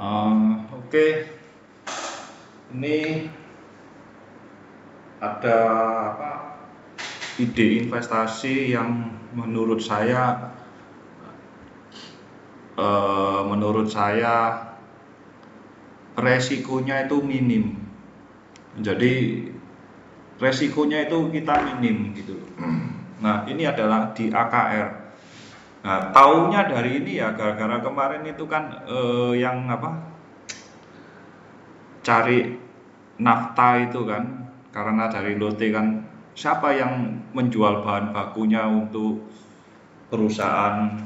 Oke, ini ada apa ide investasi yang menurut saya resikonya itu minim. Jadi resikonya itu kita minim gitu. Nah, ini adalah di AKR. Nah, taunya dari ini ya gara-gara kemarin itu kan yang apa cari nafta itu kan, karena dari Lotte kan siapa yang menjual bahan bakunya untuk perusahaan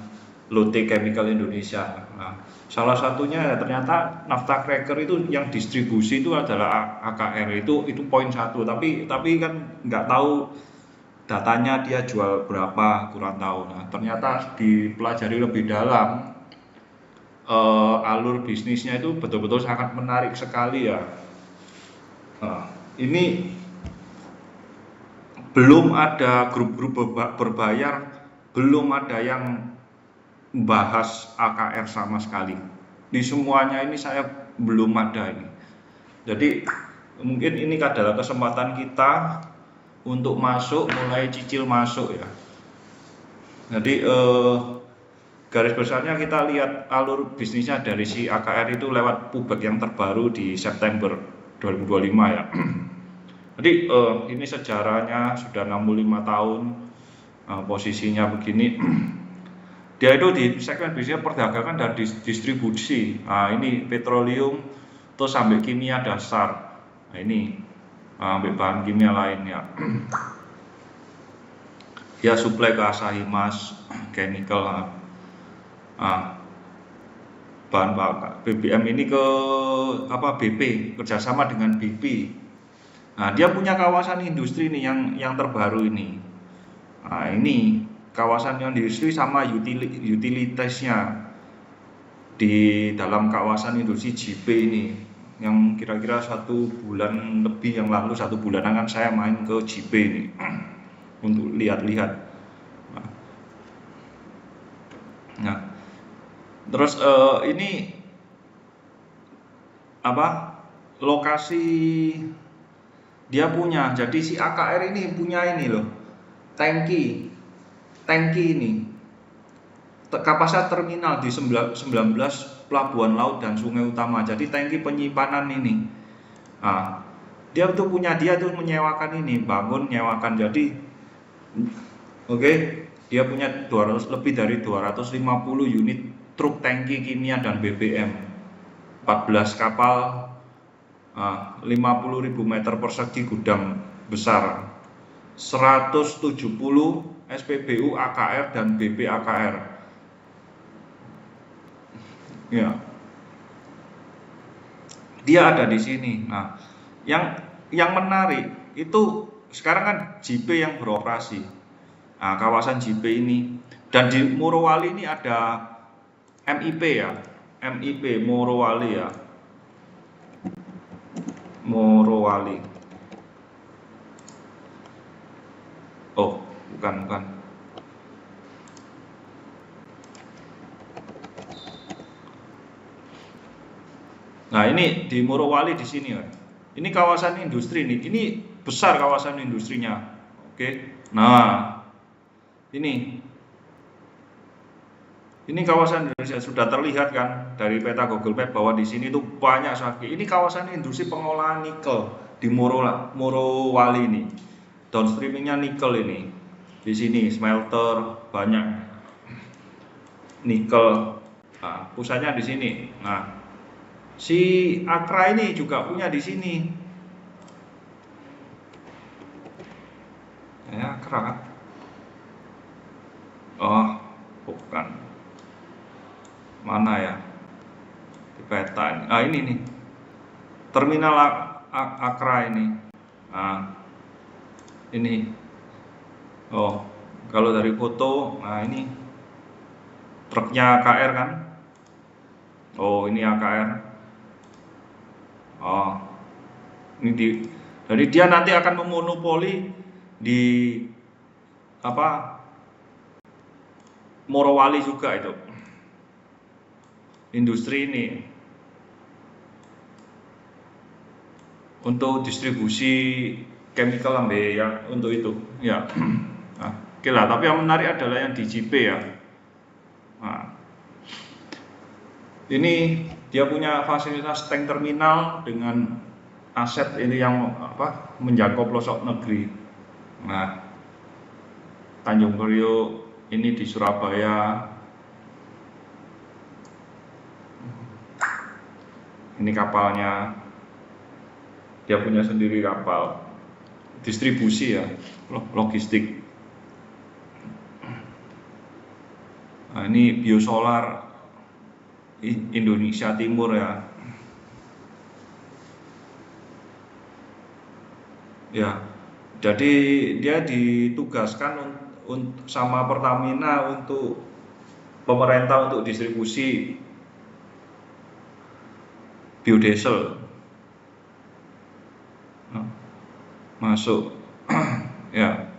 Lotte Chemical Indonesia. Nah, salah satunya ternyata nafta cracker itu yang distribusi itu adalah AKR, itu poin satu, tapi kan nggak tahu datanya dia jual berapa, kurang tahu. Nah, ternyata dipelajari lebih dalam, alur bisnisnya itu betul-betul sangat menarik sekali ya. Nah, ini belum ada grup-grup berbayar, belum ada yang bahas AKR sama sekali. Di semuanya ini saya belum ada ini. Jadi mungkin ini adalah kesempatan kita untuk masuk, mulai cicil masuk ya. Jadi garis besarnya kita lihat alur bisnisnya dari si AKR itu lewat pubek yang terbaru di September 2025 ya. Jadi ini sejarahnya sudah 65 tahun, posisinya begini. Dia itu di segmen bisnis perdagangan dan distribusi. Nah, ini petroleum terus sampai kimia dasar. Nah, ini sampai bahan kimia lainnya. Dia suplai ke Asahi Mas, chemical. Bahan bakar BBM ini ke apa BP, kerjasama dengan BP. Nah, dia punya kawasan industri nih yang terbaru ini. Nah, ini kawasan industri sama utilitasnya di dalam kawasan industri JP ini, yang kira-kira 1 bulan lebih yang lalu, 1 bulanan kan saya main ke JP ini untuk lihat-lihat. Nah, terus ini apa lokasi dia punya, jadi si AKR ini punya ini loh, tangki ini kapasitas terminal di 19 pelabuhan laut dan sungai utama. Jadi tangki penyimpanan ini. Nah, dia tuh menyewakan ini, nyewakan. Jadi dia punya lebih dari 250 unit truk tangki kimia dan BBM. 14 kapal, 50.000 meter persegi gudang besar, 170 SPBU AKR dan BP AKR. Ya, dia ada di sini. Nah, yang menarik itu sekarang kan JP yang beroperasi. Nah, kawasan JP ini, dan di Morowali ini ada MIP ya, MIP Morowali ya, Morowali. Oh, bukan. Nah, ini di Morowali di sini ya. Ini kawasan industri nih. Ini besar kawasan industrinya. Oke. Nah, ini kawasan Indonesia sudah terlihat kan dari peta Google Map bahwa di sini tuh banyak sekali. Ini kawasan industri pengolahan nikel di Morowali ini. Downstreamingnya nikel ini. Di sini smelter banyak nikel. Nah, pusatnya di sini. Nah, si Akra ini juga punya di sini. Ya, Akra kan? Oh, bukan. Mana ya? Di peta ini. Ah, ini nih. Terminal Akra ini. Nah, ini. Oh, kalau dari foto, nah ini truknya AKR kan? Oh, ini AKR. Oh, ini jadi dia nanti akan memonopoli di apa Morowali juga itu industri ini. untuk distribusi chemical ambe ya untuk itu ya. Nah, oke lah, tapi yang menarik adalah yang di JP ya. Nah, ini dia punya fasilitas tank terminal dengan aset ini yang menjangkau pelosok negeri. Nah, Tanjung Priok ini di Surabaya. Ini kapalnya, dia punya sendiri kapal, distribusi ya, logistik. Nah, ini biosolar Indonesia Timur ya. Ya, jadi dia ditugaskan sama Pertamina untuk pemerintah untuk distribusi biodiesel. Nah, masuk ya.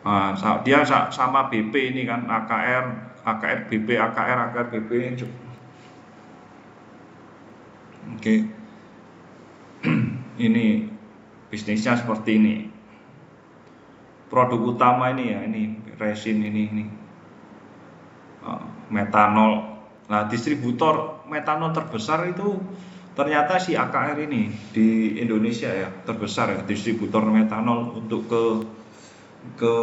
Nah, dia sama BP ini kan, AKR BP, AKR BP. Oke. Ini bisnisnya seperti ini. Produk utama ini ya, ini resin ini. Metanol. Nah, distributor metanol terbesar itu ternyata si AKR ini di Indonesia ya, terbesar ya, distributor metanol untuk ke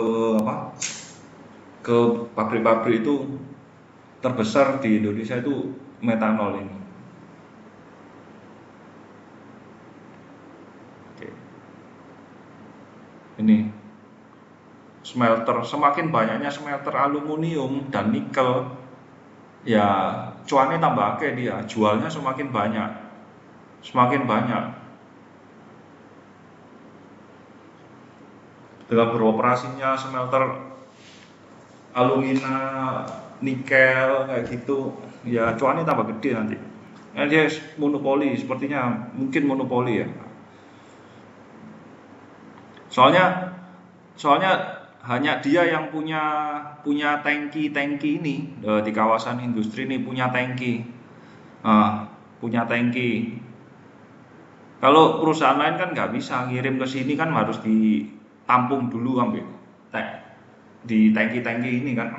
pabrik-pabrik itu terbesar di Indonesia itu metanol ini. Oke. Ini smelter, semakin banyaknya smelter aluminium dan nikel, ya cuannya tambah akeh dia, jualnya semakin banyak. Dengan beroperasinya smelter alumina, nikel kayak gitu, ya cuannya tambah gede nanti. Nah, dia monopoli, sepertinya mungkin monopoli ya. Soalnya hanya dia yang punya tangki ini di kawasan industri ini punya tangki. Punya tangki. Kalau perusahaan lain kan nggak bisa ngirim ke sini, kan harus ditampung dulu ambil di tangki-tangki ini kan.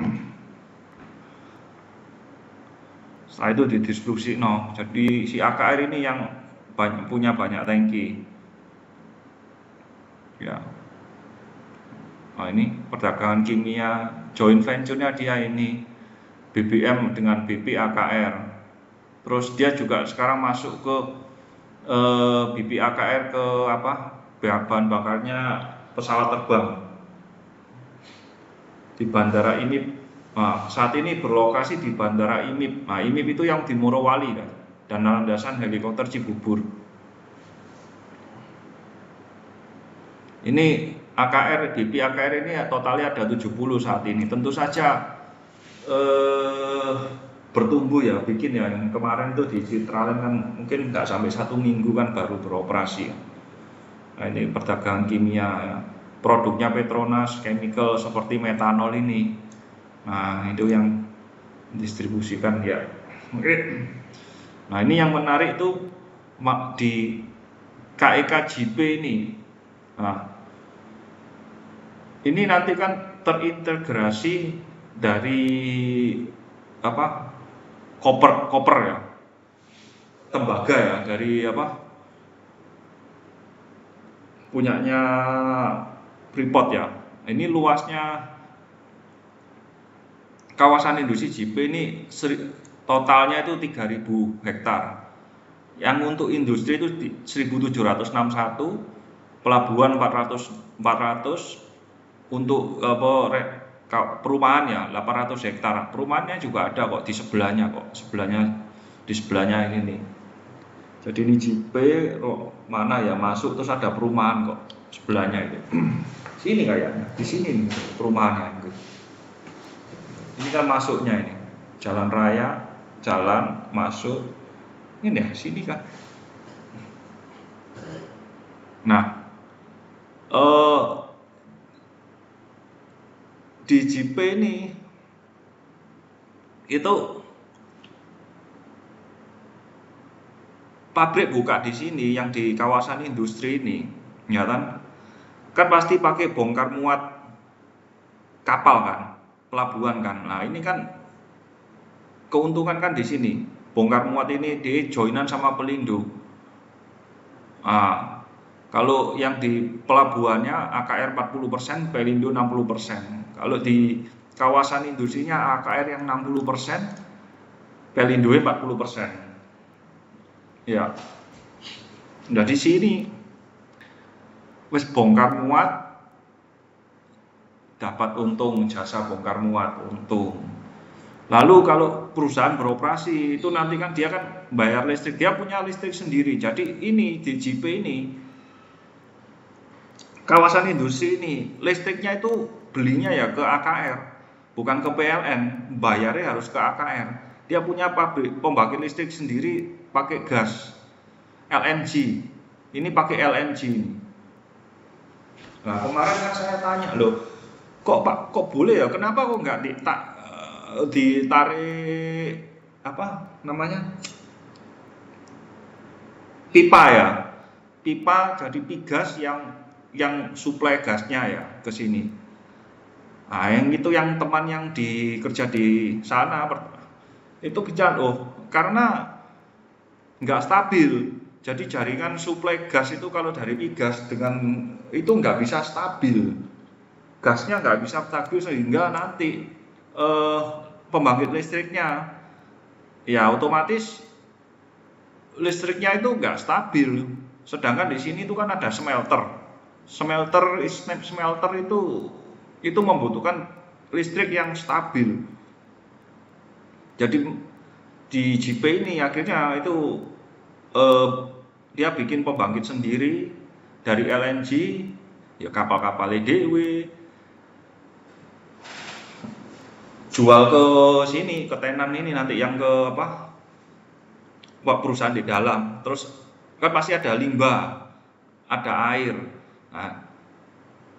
Setelah itu didistribusi. Jadi si AKR ini yang punya banyak tangki. Ya. Nah, ini perdagangan kimia, joint venture-nya dia ini BBM dengan BP AKR. Terus dia juga sekarang masuk ke BP AKR ke bahan bakarnya pesawat terbang di Bandara IMIP. Nah, saat ini berlokasi di Bandara IMIP. Nah, IMIP itu yang di Morowali kan, dan landasan helikopter Cibubur. Ini AKR, BP AKR ini totalnya ada 70 saat ini. Tentu saja bertumbuh ya, bikin ya. Yang kemarin itu di Citraland kan mungkin nggak sampai 1 minggu kan baru beroperasi. Nah, ini perdagangan kimia ya. Produknya Petronas, chemical seperti metanol ini. Nah, itu yang distribusikan ya. Oke. Nah, ini yang menarik itu di KEK JP ini. Nah, ini nanti kan terintegrasi dari koper ya, tembaga ya, dari punyanya Freeport ya. Ini luasnya kawasan industri JP ini totalnya itu 3.000 hektar. Yang untuk industri itu 1.761, pelabuhan 400, untuk perumahan ya 800 hektar. Perumahannya juga ada kok di sebelahnya di sebelahnya ini nih. Jadi ini JP mana ya, masuk terus ada perumahan kok sebelahnya itu. Sini kayaknya, di sini nih perumahannya. Ini kan masuknya ini, jalan raya, jalan masuk. Ini ya, sini kan. Nah, di JP ini itu pabrik buka di sini yang di kawasan industri ini, ya kan pasti pakai bongkar muat kapal kan, pelabuhan kan. Nah ini kan keuntungan kan di sini, bongkar muat ini di joinan sama Pelindo. Nah, kalau yang di pelabuhannya AKR 40%, Pelindo 60%. Kalau di kawasan industrinya AKR yang 60%, Pelindo 40%. Ya. Nah di sini wis bongkar muat dapat untung, jasa bongkar muat untung. Lalu kalau perusahaan beroperasi itu nanti kan dia kan bayar listrik, dia punya listrik sendiri. Jadi ini di JP ini kawasan industri ini listriknya itu belinya ya ke AKR, bukan ke PLN, bayarnya harus ke AKR. Dia punya pabrik pembangkit listrik sendiri pakai gas LNG. Ini pakai LNG. Nah, kemarin kan saya tanya, loh, kok Pak, kok boleh ya? Kenapa kok nggak ditarik apa namanya? Pipa ya. Pipa jadi pigas yang suplai gasnya ya ke sini. Nah, yang itu yang teman yang kerja di sana itu bicara, karena nggak stabil. Jadi jaringan suplai gas itu kalau dari pigas dengan itu nggak bisa stabil. Gasnya nggak bisa stabil sehingga nanti pembangkit listriknya ya otomatis listriknya itu nggak stabil. Sedangkan di sini itu kan ada smelter. Smelter itu membutuhkan listrik yang stabil. Jadi di JP ini akhirnya itu dia bikin pembangkit sendiri dari LNG, ya kapal-kapal EDW, jual ke sini, ke tenan ini nanti yang ke perusahaan di dalam. Terus kan pasti ada limbah, ada air. Nah,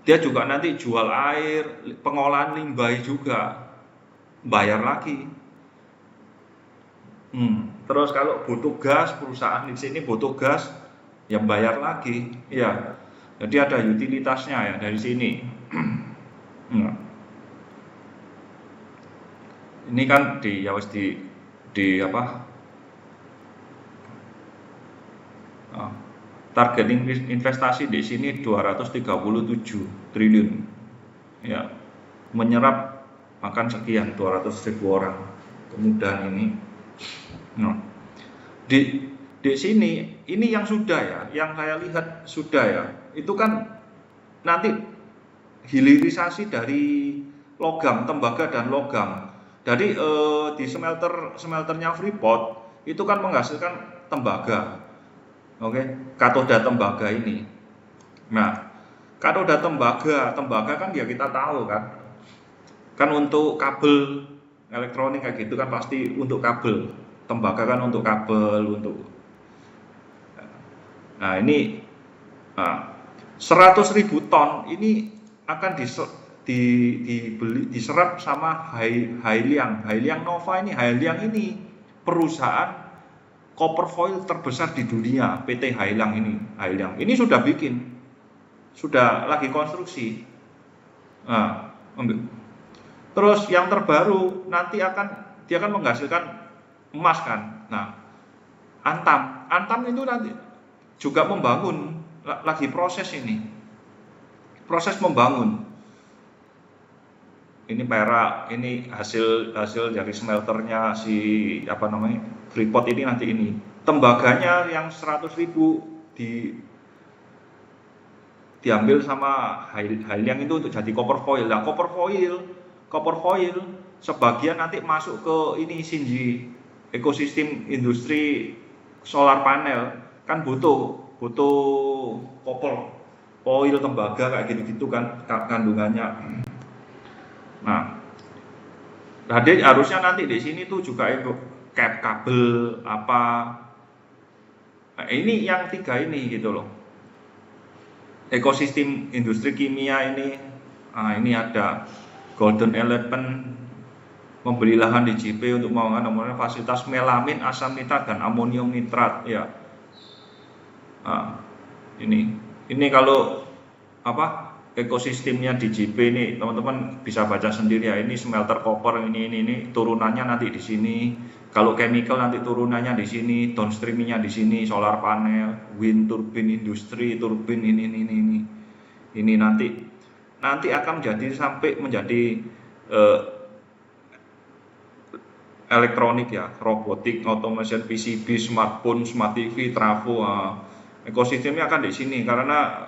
dia juga nanti jual air, pengolahan limbah juga, bayar lagi. Terus kalau butuh gas, perusahaan di sini butuh gas, ya bayar lagi, ya. Jadi ada utilitasnya ya dari sini. Ini kan di target investasi di sini 237 triliun, ya, menyerap makan sekian 200.000 orang. Kemudian ini, di sini ini yang sudah ya, yang saya lihat sudah ya, itu kan nanti hilirisasi dari logam, tembaga dan logam. Jadi di smelternya Freeport itu kan menghasilkan tembaga. Oke, katoda tembaga ini. Nah, katoda tembaga kan ya kita tahu kan untuk kabel elektronik kayak gitu kan pasti untuk kabel. Tembaga kan untuk kabel, untuk. Nah ini 100.000 ton ini akan diserap sama Hailiang Nova ini. Hailiang ini perusahaan copper foil terbesar di dunia, PT Hailiang ini sudah lagi konstruksi. Nah, terus yang terbaru nanti dia akan menghasilkan emas kan. Nah, Antam itu nanti juga membangun, lagi proses membangun. Ini perak, ini hasil dari smelternya Freeport ini nanti ini. Tembaganya yang 100.000 diambil sama Hailiang itu untuk jadi copper foil. Nah, copper foil sebagian nanti masuk ke ini Shinji, ekosistem industri solar panel. Kan butuh copper foil, tembaga kayak gitu-gitu kan kandungannya. Nah, harusnya nanti di sini tuh juga kabel apa. Nah, ini yang 3 ini gitu loh. Ekosistem industri kimia ini. Nah, ini ada Golden Elephant membeli lahan di JP untuk membangun fasilitas melamin, asam nitrat dan amonium nitrat ya. Nah, ini kalau apa ekosistemnya di JP ini teman-teman bisa baca sendiri ya. Ini smelter koper ini turunannya nanti di sini. Kalau chemical nanti turunannya di sini, downstreamnya di sini, solar panel, wind turbine industri, turbin ini. Ini nanti akan sampai menjadi eh, elektronik ya, robotik, automation, PCB, smartphone, smart TV, trafo. Ekosistemnya akan di sini karena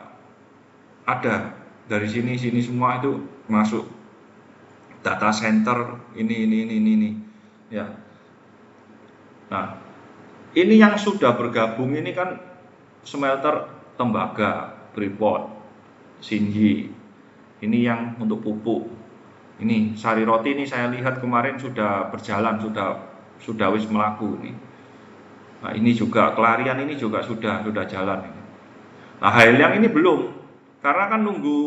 ada dari sini semua itu masuk data center ini ya. Nah, ini yang sudah bergabung ini kan smelter tembaga, Freeport, Shinji. Ini yang untuk pupuk. Ini Sari Roti ini saya lihat kemarin sudah berjalan, sudah wis melaku ini. Nah, ini juga Kelarian ini juga sudah jalan ini. Nah, Hailiang ini belum. Karena kan nunggu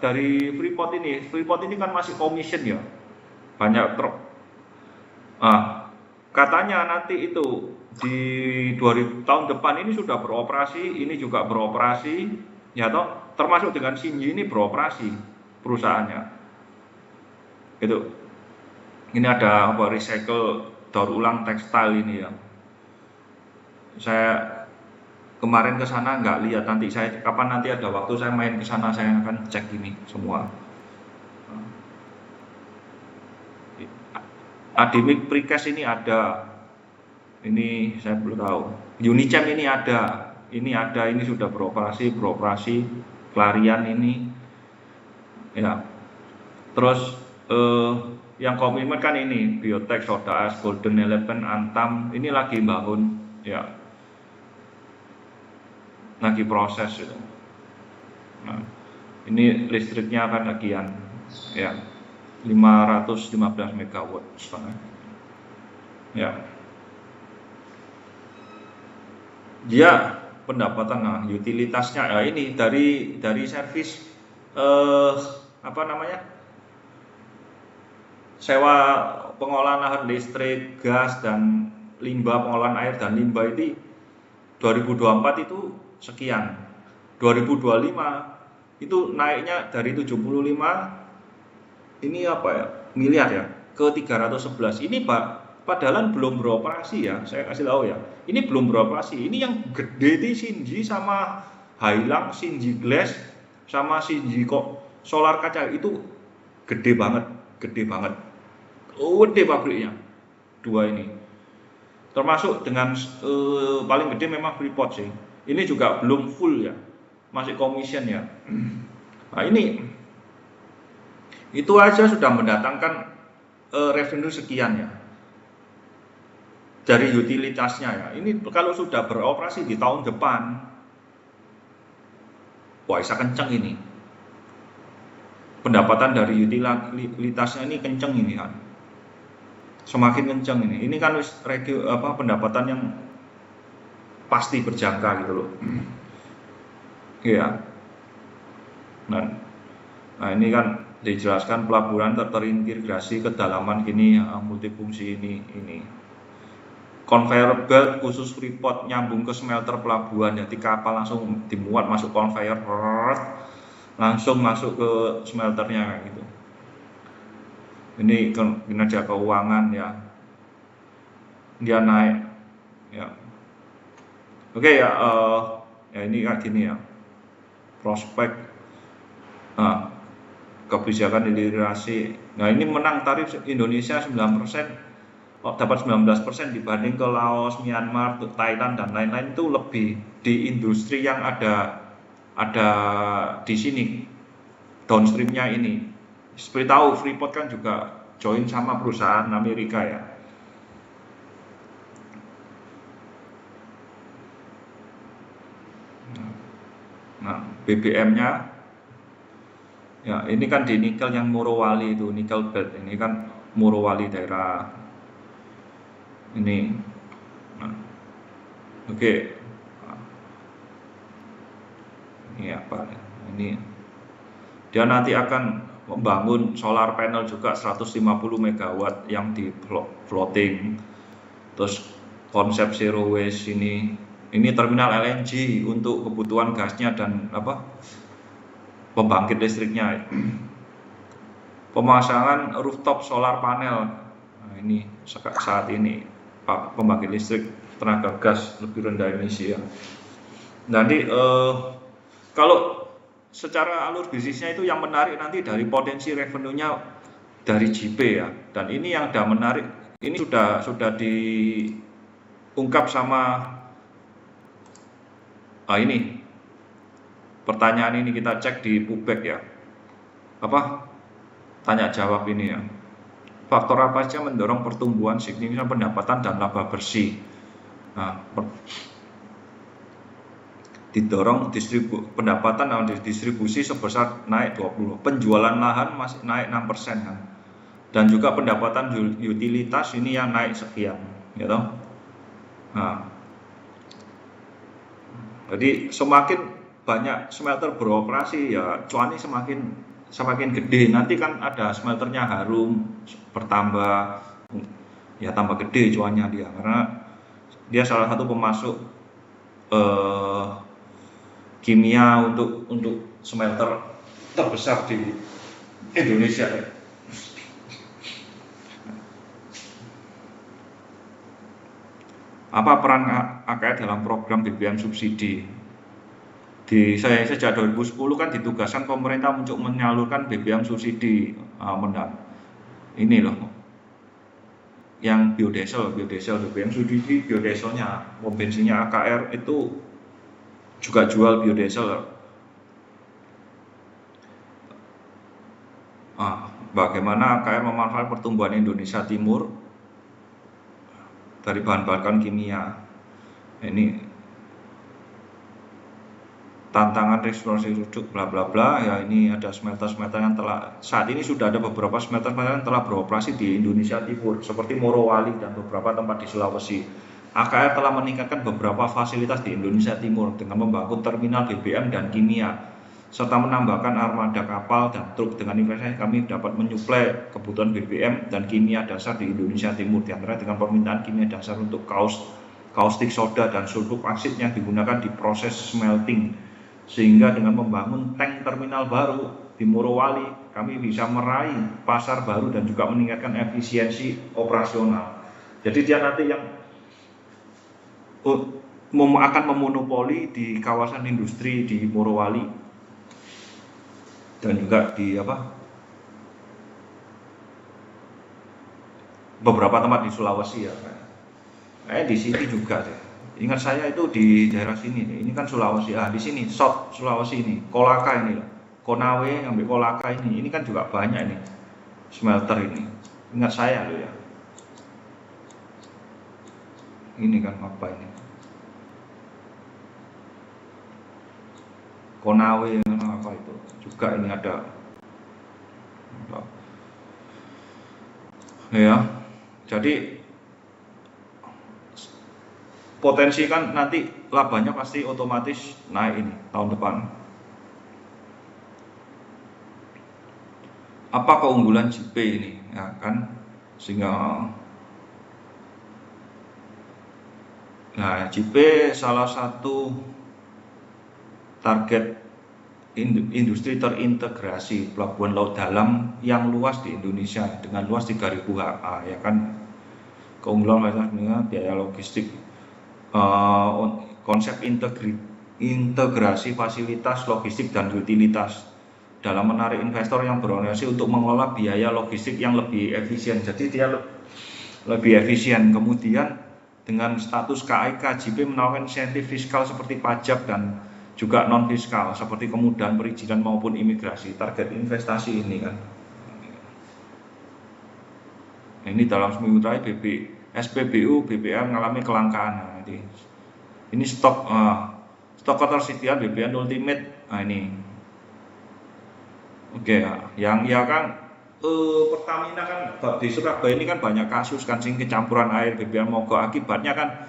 dari Freeport ini kan masih commission ya. Banyak truk. Nah, katanya nanti itu di 2000 tahun depan ini sudah beroperasi, ini juga beroperasi, ya toh, termasuk dengan Shinji ini beroperasi perusahaannya. Itu. Ini ada apa recycle daur ulang tekstil ini ya. Saya kemarin ke sana nggak lihat, kapan nanti ada waktu saya main ke sana saya akan cek ini semua. Adimik Precast ini ada, ini saya belum tahu. Unicem ini ada, ini sudah beroperasi. Kelarian ini, ya. Terus yang komitmen kan ini Biotek, Soda Ash, Golden Elephant, Antam, ini lagi bangun, ya. Lagi proses itu. Nah, ini listriknya akan bagian, ya. 515 megawatt setengah. Ya. Dia pendapatan utilitasnya ya ini dari servis apa namanya? Sewa pengolahan lahan listrik, gas dan limbah, pengolahan air dan limbah itu 2024 itu sekian. 2025 itu naiknya dari 75 ini apa ya miliar ya ke 311. Ini padahal belum beroperasi ya, saya kasih tahu ya, ini belum beroperasi. Ini yang gede di Shinji sama Hailang, Shinji Glass sama Shinji kok solar kaca itu gede banget gede pabriknya dua ini, termasuk dengan paling gede memang Freeport sih. Ini juga belum full ya, masih commission ya. Nah ini itu aja sudah mendatangkan revenue sekian ya dari utilitasnya ya. Ini kalau sudah beroperasi di tahun depan, wah bisa kenceng ini. Pendapatan dari utilitasnya ini kenceng ini kan. Semakin kenceng ini. Ini kan pendapatan yang pasti berjangka gitu loh. Iya. Nah ini kan dijelaskan pelabuhan terintegrasi kedalaman gini multifungsi ini conveyor belt khusus Freeport nyambung ke smelter pelabuhan, jadi kapal langsung dimuat masuk conveyor langsung masuk ke smelternya gitu. Ini kinerja keuangan ya, dia naik ya. Oke ya, ya ini kayak gini ya prospek kebijakan hilirisasi. Nah ini menang tarif Indonesia 9%, dapat 19% dibanding ke Laos, Myanmar, Thailand dan lain-lain itu lebih di industri yang ada di sini downstreamnya ini. Seperti tahu Freeport kan juga join sama perusahaan Amerika ya. Nah BBM-nya ya ini kan di nikel yang Morowali itu, nikel belt ini kan Morowali daerah ini. Nah, oke. Ini apa? Ini dia nanti akan membangun solar panel juga 150 megawatt yang di floating. Terus konsep zero waste ini Ini terminal LNG untuk kebutuhan gasnya dan pembangkit listriknya. Pemasangan rooftop solar panel. Nah, ini saat ini pembangkit listrik tenaga gas lebih rendah emisi ya. Nanti kalau secara alur bisnisnya itu yang menarik nanti dari potensi revenue-nya dari JP ya. Dan ini yang udah menarik, ini sudah diungkap sama ini pertanyaan ini kita cek di Pubek ya. Tanya jawab ini ya. Faktor apa saja mendorong pertumbuhan signifikan pendapatan dan laba bersih? Nah, didorong pendapatan dan distribusi sebesar naik 20%, penjualan lahan masih naik 6% kan, dan juga pendapatan utilitas ini yang naik sekian, gitu. Nah, jadi semakin banyak smelter beroperasi ya cuannya semakin gede. Nanti kan ada smelternya Harum bertambah, ya tambah gede cuannya dia, karena dia salah satu pemasok kimia untuk smelter terbesar di Indonesia. Apa peran AKR dalam program BBM subsidi? Saya sejak 2010 kan ditugaskan pemerintah untuk menyalurkan BBM subsidi. Ini loh, yang biodiesel BBM subsidi biodieselnya, pom bensinnya AKR itu juga jual biodiesel. Bagaimana AKR memanfaatkan pertumbuhan Indonesia Timur dari bahan bakar kimia? Ini tantangan restorasi ruduk bla bla bla ya. Ini ada smelter yang saat ini sudah ada beberapa smelter yang telah beroperasi di Indonesia Timur seperti Morowali dan beberapa tempat di Sulawesi. AKR telah meningkatkan beberapa fasilitas di Indonesia Timur dengan membangun terminal BBM dan kimia serta menambahkan armada kapal dan truk. Dengan investasi kami dapat menyuplai kebutuhan BBM dan kimia dasar di Indonesia Timur, diantara dengan permintaan kimia dasar untuk kaustik soda dan sulfur aksid yang digunakan di proses smelting. Sehingga dengan membangun tank terminal baru di Morowali, kami bisa meraih pasar baru dan juga meningkatkan efisiensi operasional. Jadi dia nanti yang akan memonopoli di kawasan industri di Morowali dan juga di beberapa tempat di Sulawesi ya. Di sini juga deh. Ingat saya itu di daerah sini nih. Ini kan Sulawesi. Di sini South Sulawesi ini, Kolaka ini, Konawe ambil Kolaka ini. Ini kan juga banyak ini smelter ini. Ingat saya loh ya. Ini kan apa ini? Konawe apa itu? Juga ini ada. Ya. Jadi potensi kan nanti labanya pasti otomatis naik ini tahun depan. Apa keunggulan JP ini ya kan, sehingga JP salah satu target industri terintegrasi pelabuhan laut dalam yang luas di Indonesia dengan luas 3.000 ha ya kan. Keunggulan lainnya biaya logistik, konsep integrasi fasilitas logistik dan utilitas dalam menarik investor yang berorientasi untuk mengelola biaya logistik yang lebih efisien. Jadi dia lebih efisien. Kemudian dengan status KIK, JP menawarkan insentif fiskal seperti pajak dan juga non fiskal seperti kemudahan perizinan maupun imigrasi. Target investasi ini kan. Ini dalam seminggu terakhir SPBU BBM mengalami kelangkaan. Ini stok ketersediaan BBM Ultimate. Ini. Oke ya. Yang ya kan Pertamina kan di Surabaya ini kan banyak kasus kan sing kecampuran air BBM mogok, akibatnya kan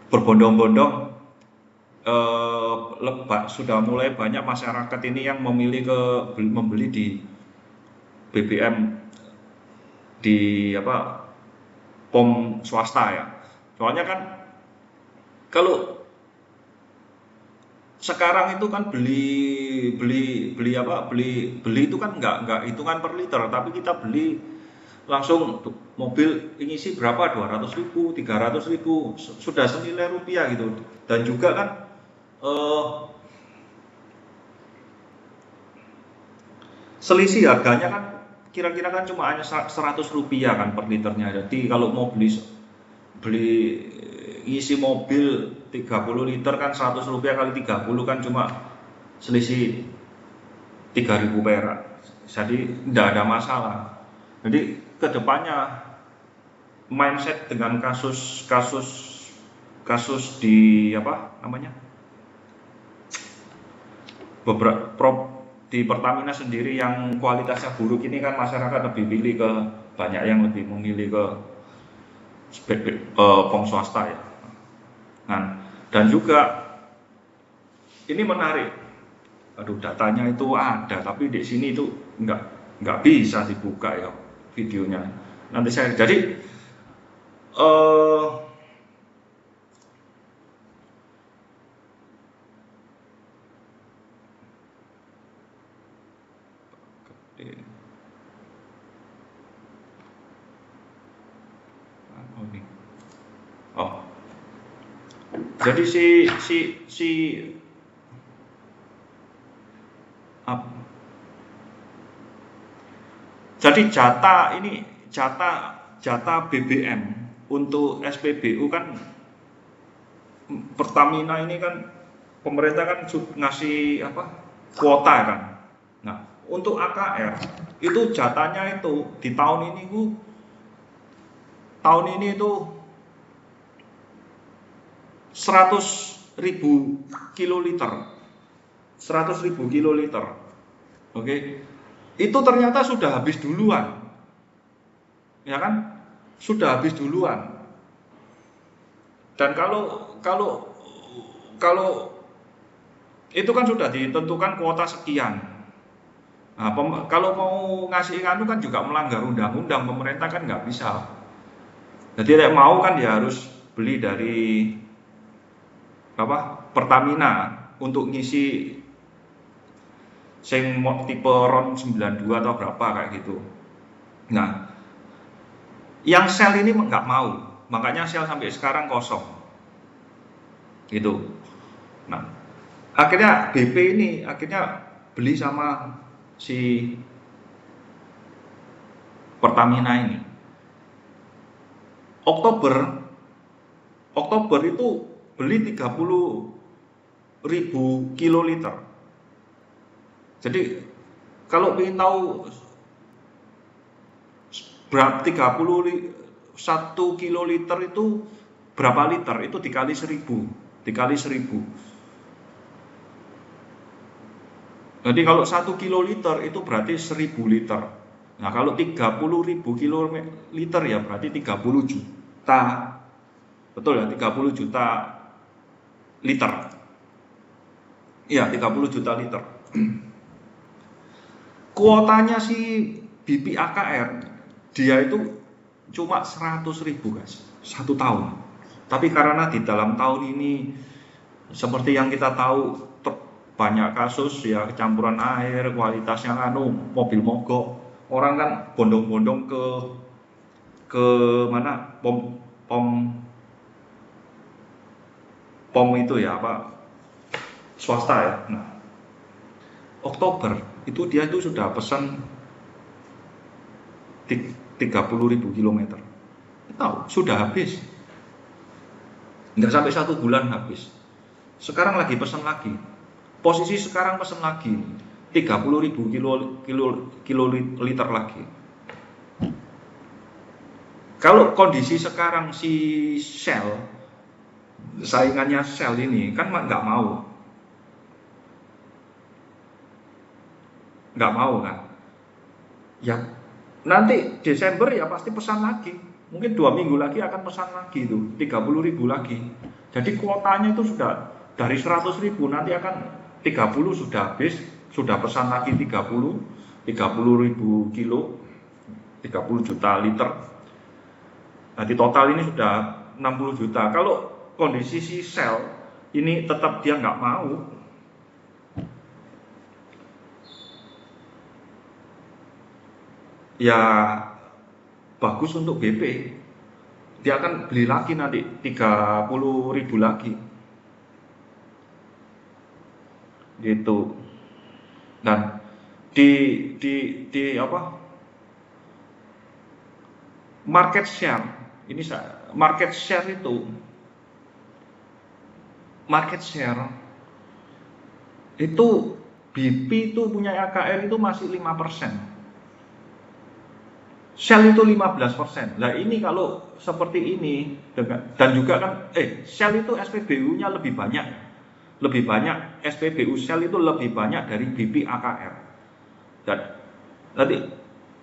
berbondong-bondong sudah mulai banyak masyarakat ini yang memilih membeli di BBM di pom swasta ya. Soalnya kan Kalau sekarang itu kan beli apa, beli itu kan nggak hitungan per liter, tapi kita beli langsung mobil ngisi berapa, 200.000, 300.000, sudah senilai rupiah gitu. Dan juga kan eh, selisih harganya kan kira-kira kan cuma hanya 100 rupiah kan per liternya. Jadi kalau mau beli isi mobil 30 liter kan 100 rupiah kali 30 kan cuma selisih 3.000 perak. Jadi tidak ada masalah. Jadi kedepannya mindset dengan kasus di apa namanya, beberapa di Pertamina sendiri yang kualitasnya buruk ini kan masyarakat lebih pilih ke, banyak yang lebih memilih ke pom swasta ya. Nah, dan juga ini menarik. Aduh, datanya itu ada, tapi di sini itu nggak bisa dibuka ya videonya. Nanti saya jadi oh, jadi si jadi jatah BBM untuk SPBU kan, Pertamina ini kan pemerintah kan ngasih apa, kuota kan. Nah, untuk AKR itu jatahnya itu di tahun ini itu 100.000 kiloliter. 100.000 kiloliter. Oke. Itu ternyata sudah habis duluan. Ya kan? Sudah habis duluan. Dan kalau itu kan sudah ditentukan kuota sekian. Nah, kalau mau ngasih anu kan juga melanggar undang-undang, pemerintah kan nggak bisa. Jadi tidak mau kan dia harus beli dari apa, Pertamina untuk ngisi sing tipe RON 92 atau berapa kayak gitu. Nah, yang Shell ini nggak mau, makanya Shell sampai sekarang kosong. Gitu. Nah, akhirnya BP ini akhirnya beli sama si Pertamina ini. Oktober itu beli 30.000 kiloliter. Jadi kalau ingin tahu berapa 31 kiloliter itu berapa liter, itu dikali 1.000. Jadi kalau 1 kiloliter itu berarti 1.000 liter. Nah, kalau 30.000 kiloliter ya berarti 30 juta. Betul ya, 30 juta liter. Iya, 30 juta liter. Kuotanya si BP AKR dia itu cuma 100.000 guys, 1 tahun. Tapi karena di dalam tahun ini seperti yang kita tahu banyak kasus ya, kecampuran air, kualitasnya mobil mogok, orang kan bondong-bondong ke mana pom itu ya, apa, swasta ya. Nah, Oktober itu dia itu sudah pesan 30.000 kilometer. Tahu, sudah habis. Nggak sampai 1 bulan habis. Sekarang lagi pesan lagi. Posisi sekarang pesan lagi 30.000 kiloliter lagi. Kalau kondisi sekarang si Shell, saingannya Shell ini kan nggak mau kan? Ya nanti Desember ya pasti pesan lagi. Mungkin 2 minggu lagi akan pesan lagi itu 30.000 lagi. Jadi kuotanya itu sudah dari 100.000 nanti akan 30 sudah habis, sudah pesan lagi 30.000 kilo, 30 juta liter. Nanti total ini sudah 60 juta. Kalau kondisi si Shell ini tetap dia nggak mau, ya bagus untuk BP. Dia akan beli lagi nanti 30.000 lagi gitu. Dan di apa, market share ini, market share itu BP itu punya AKR itu masih 5%. Shell itu 15%. Nah ini kalau seperti ini dan juga kan Shell itu SPBU-nya lebih banyak SPBU Shell itu lebih banyak dari BP AKR. Dan nanti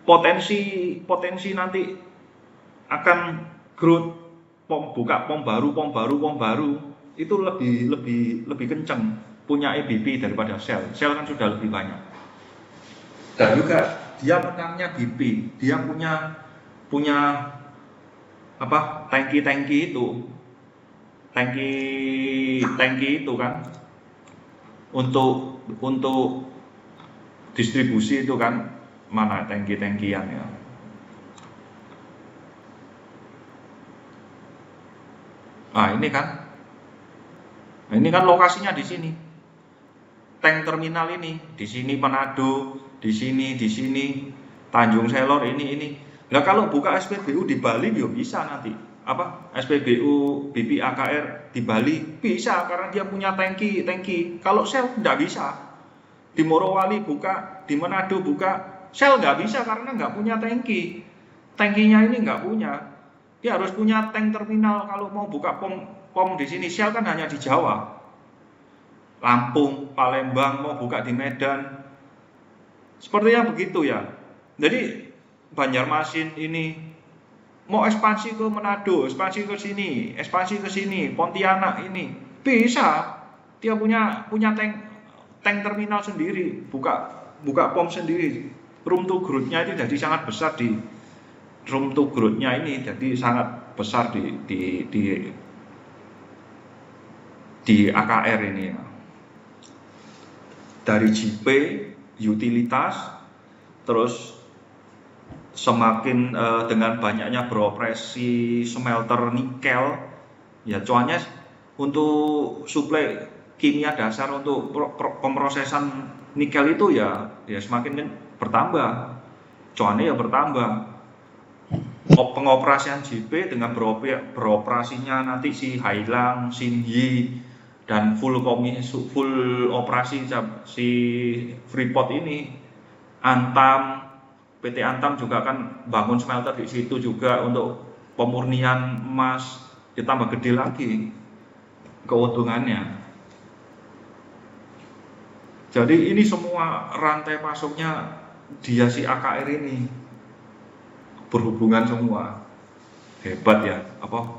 potensi nanti akan growth, buka pom baru itu lebih kenceng punya BP daripada Shell. Shell kan sudah lebih banyak. Dan juga dia menangnya BP, dia punya apa, tangki itu kan untuk distribusi itu kan, mana tangkian ya. Nah ini kan lokasinya di sini, tank terminal ini di sini Manado, di sini Tanjung Selor ini. Nah kalau buka SPBU di Bali ya bisa nanti, apa, SPBU BP AKR di Bali bisa karena dia punya tangki. Kalau Shell nggak bisa. Di Morowali buka, di Manado buka, Shell nggak bisa karena nggak punya tangki. Tangkinya ini nggak punya. Dia harus punya tank terminal kalau mau buka pom di sini. Shell kan hanya di Jawa, Lampung, Palembang, mau buka di Medan. Sepertinya begitu ya. Jadi Banjarmasin ini mau ekspansi ke Manado, ekspansi ke sini, Pontianak ini bisa. Dia punya tank terminal sendiri, buka pom sendiri. Room to growth-nya itu jadi sangat besar di room to growth-nya ini, jadi sangat besar di AKR ini ya. Dari JP utilitas, terus semakin dengan banyaknya beroperasi smelter nikel, ya cuannya untuk suplai kimia dasar untuk pemrosesan nikel itu ya semakin bertambah, cuannya ya bertambah. Pengoperasian JP dengan beroperasinya nanti si Hailang, Xinyi, dan full operasi si Freeport ini, PT Antam juga akan bangun smelter di situ juga untuk pemurnian emas, ditambah gede lagi keuntungannya. Jadi ini semua rantai masuknya dia si AKR ini berhubungan semua. Hebat ya, apa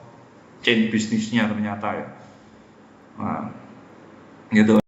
chain bisnisnya ternyata ya. Nah, gitu.